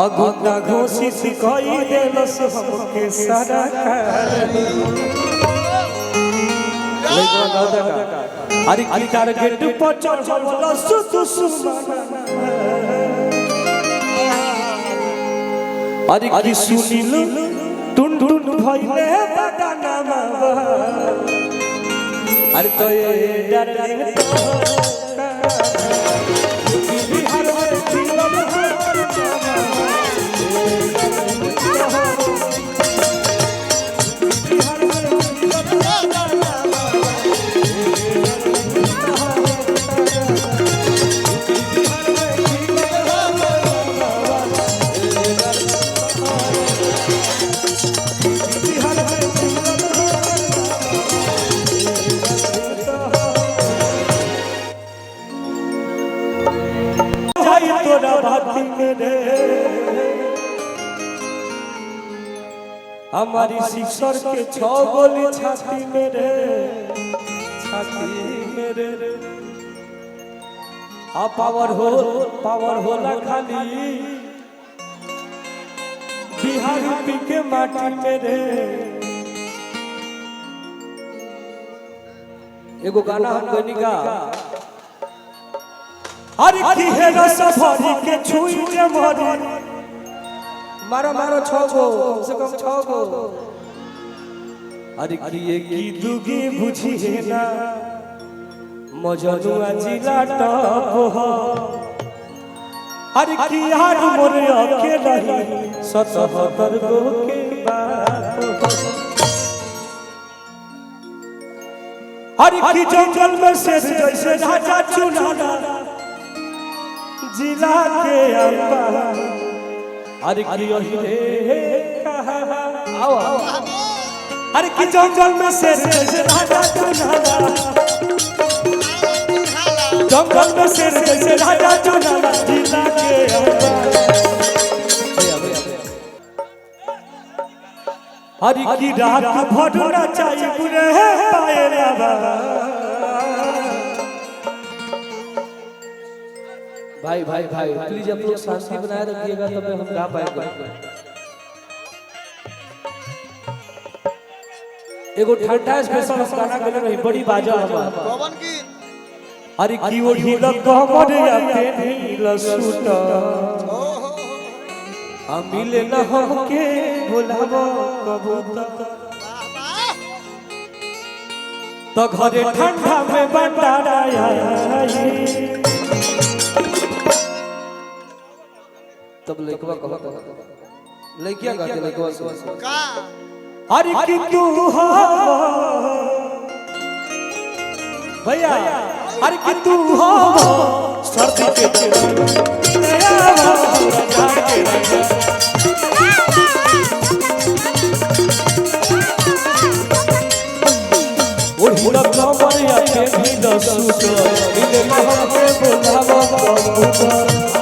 अगुना घोषित कई देलस हमके सारा अरे की टारगेट पर चढ़ल अरे की सुनिल टुन टुन भइले बदनामा अरे तो ये डार्लिंग हमारी सिक्सर के 6 गोली छाती मेरे पावर होला खाली बिहारी पी के माटी मेरे। एगो गाना हम गनी का अरे की है रस भरी के छुई के मरी मारो मारो 6 गो कम से कम 6 गो अरे की दुगी बुझी है ना मजनुआ जिला टप हो अरे की यार मोर अकेला 77 गो के बात अरे की जंगल में से जैसे राजा चुनाना जिला के अंबा अरे की रे कहा आओ अरे की जंगल में से राजा चुनाना जंगल में से राजा चुनाना जिला के अंबा अरे की रात भटना चाहिए बुरे पाए बाबा भाई भाई भाई प्लीज आप लोग शांति बनाए रखिएगा तब हम गा पाएंगे। एगो ठंडा स्पेशल गाना गले रही बड़ी बाजा कौन की अरे की वो ढीला कमर या पेनीला सूट हम मिले न हमके भुलावो कबूतर तो घरे ठंडा में बंडारा आई तब लइकवा कहत लइकिया गाते लइकवा का अरे कि तू हो भैया अरे कि तू हो सर्दी के नया राजा के ओढ़िला कमर या के भी दसूट मिले हमके बोलावा कबूतर